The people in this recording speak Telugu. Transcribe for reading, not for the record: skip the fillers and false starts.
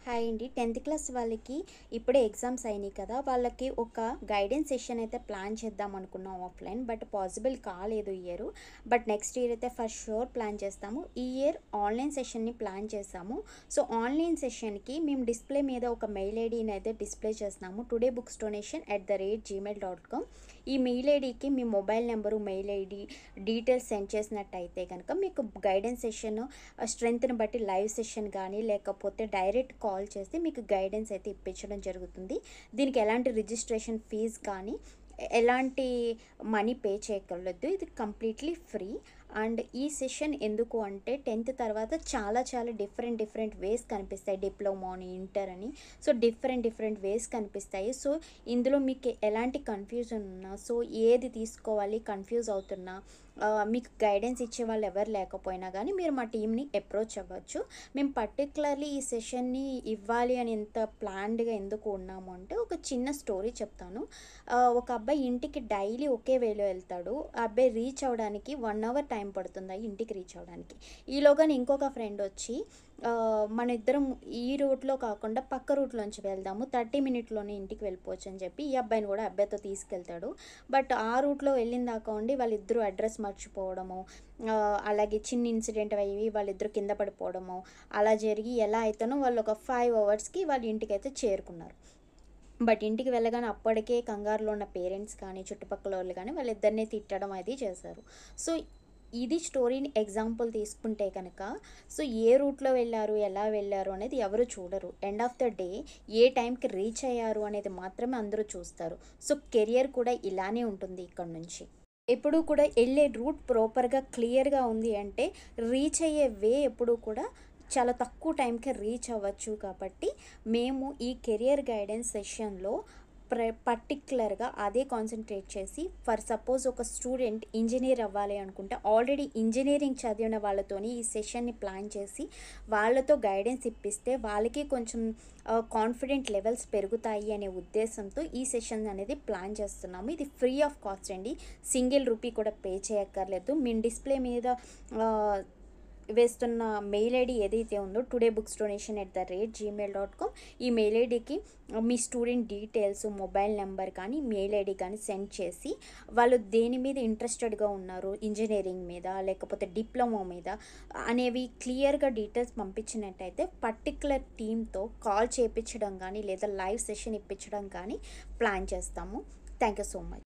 హాయ్ అండి. 10th క్లాస్ వాళ్ళకి ఇప్పుడే ఎగ్జామ్స్ అయినాయి కదా! వాళ్ళకి ఒక గైడెన్స్ సెషన్ అయితే ప్లాన్ చేద్దాం అనుకున్నాం ఆఫ్‌లైన్. బట్ పాసిబుల్ కాలేదు ఈ ఇయరు. బట్ నెక్స్ట్ ఇయర్ అయితే ఫర్ ష్యూర్ ప్లాన్ చేస్తాము. ఈ ఇయర్ ఆన్‌లైన్ సెషన్‌ని ప్లాన్ చేశాము. సో, ఆన్‌లైన్ సెషన్‌కి మేము డిస్‌ప్లే మీద ఒక మెయిల్ ఐడీని అయితే డిస్‌ప్లే చేస్తున్నాము. todaybookdonation@gmail.com. ఈ మెయిల్ ఐడీకి మీ mobile number, mail ID details send చేసినట్టయితే గనక మీకు గైడెన్స్ సెషన్ స్ట్రెంగ్త్‌ని బట్టి లైవ్ సెషన్ గానీ, లేకపోతే డైరెక్ట్ కాల్ చేసి మీకు గైడెన్స్ అయితే ఇప్పించడం జరుగుతుంది. దీనికి ఎలాంటి రిజిస్ట్రేషన్ ఫీజ్ కానీ, ఎలాంటి మనీ పే చేయక్కర్లేదు. ఇది కంప్లీట్లీ ఫ్రీ. అండ్ ఈ సెషన్ ఎందుకు అంటే 10th తర్వాత చాలా చాలా డిఫరెంట్ వేస్ కనిపిస్తాయి. డిప్లొమా అని, ఇంటర్ అని. సో, డిఫరెంట్ వేస్ కనిపిస్తాయి. సో, ఇందులో మీకు ఎలాంటి కన్ఫ్యూజన్ ఉన్నా, సో ఏది తీసుకోవాలి కన్ఫ్యూజ్ అవుతున్నా, మీకు గైడెన్స్ ఇచ్చే వాళ్ళు ఎవరు లేకపోయినా కానీ మీరు మా టీమ్‌ని అప్రోచ్ అవ్వచ్చు. మేము పర్టిక్యులర్లీ ఈ సెషన్‌ని ఇవ్వాలి అని ఇంత ప్లాన్డ్‌గా ఎందుకు ఉన్నాము అంటే, ఒక చిన్న స్టోరీ చెప్తాను. ఒక అబ్బాయి ఇంటికి డైలీ ఒకే వేలో వెళ్తాడు. ఆ అబ్బాయి రీచ్ అవ్వడానికి 1 అవర్ టైం పడుతుంది ఆ ఇంటికి రీచ్ అవ్వడానికి. ఈలోగానే ఇంకొక ఫ్రెండ్ వచ్చి మన ఇద్దరం ఈ రూట్‌లో కాకుండా పక్క రూట్‌లోంచి వెళ్దాము, 30 మినిట్స్‌లోనే ఇంటికి వెళ్ళిపోవచ్చు అని చెప్పి ఈ అబ్బాయిని కూడా అబ్బాయితో తీసుకెళ్తాడు. బట్ ఆ రూట్‌లో వెళ్ళిన దాకా ఉండి వాళ్ళిద్దరూ అడ్రస్ మర్చిపోవడము, అలాగే చిన్న ఇన్సిడెంట్ అయ్యి వాళ్ళిద్దరూ కింద పడిపోవడము, అలా జరిగి ఎలా అయితేనో వాళ్ళు ఒక 5 అవర్స్‌కి వాళ్ళ ఇంటికైతే చేరుకున్నారు. బట్ ఇంటికి వెళ్ళగానే అప్పటికే కంగారులో ఉన్న పేరెంట్స్ కానీ, చుట్టుపక్కలోళ్ళు కానీ వాళ్ళిద్దరిని తిట్టడం అది చేశారు. సో, ఇది స్టోరీని ఎగ్జాంపుల్ తీసుకుంటే కనుక, సో ఏ రూట్‌లో వెళ్లారు, ఎలా వెళ్లారు అనేది ఎవరు చూడరు. ఎండ్ ఆఫ్ ద డే ఏ టైంకి రీచ్ అయ్యారు అనేది మాత్రమే అందరూ చూస్తారు. సో, కెరియర్ కూడా ఇలానే ఉంటుంది ఇక్కడి నుంచి. ఎప్పుడూ కూడా ఎళ్ళే రూట్ ప్రాపర్‌గా, క్లియర్‌గా ఉంది అంటే, రీచ్ అయ్యే వే ఎప్పుడూ కూడా చాలా తక్కువ టైంకే రీచ్ అవ్వచ్చు. కాబట్టి మేము ఈ కెరియర్ గైడెన్స్ సెషన్‌లో పర్టిక్యులర్‌గా అదే కాన్సంట్రేట్ చేసి, ఫర్ సపోజ్ ఒక స్టూడెంట్ ఇంజినీర్ అవ్వాలి అనుకుంటే, ఆల్రెడీ ఇంజినీరింగ్ చదివిన వాళ్ళతోని ఈ సెషన్‌ని ప్లాన్ చేసి, వాళ్ళతో గైడెన్స్ ఇప్పిస్తే వాళ్ళకి కొంచెం కాన్ఫిడెంట్ లెవెల్స్ పెరుగుతాయి అనే ఉద్దేశంతో ఈ సెషన్ అనేది ప్లాన్ చేస్తున్నాము. ఇది ఫ్రీ ఆఫ్ కాస్ట్ అండి. సింగిల్ రూపీ కూడా పే చేయక్కర్లేదు. మేము డిస్‌ప్లే మీద ఆహ్, వేస్తున్న మెయిల్ ఐడీ ఏదైతే ఉందో todaybookdonation@gmail.com, ఈ మెయిల్ ఐడీకి మీ స్టూడెంట్ డీటెయిల్స్, మొబైల్ నెంబర్ కానీ, మెయిల్ ఐడీ కానీ సెండ్ చేసి, వాళ్ళు దేని మీద ఇంట్రెస్టెడ్‌గా ఉన్నారు, ఇంజినీరింగ్ మీద లేకపోతే డిప్లొమా మీద అనేవి క్లియర్‌గా డీటెయిల్స్ పంపించినట్టయితే పర్టిక్యులర్ టీమ్‌తో కాల్ చేపించడం కానీ, లేదా లైవ్ సెషన్ ఇప్పించడం కానీ ప్లాన్ చేస్తాము. Thank you so much.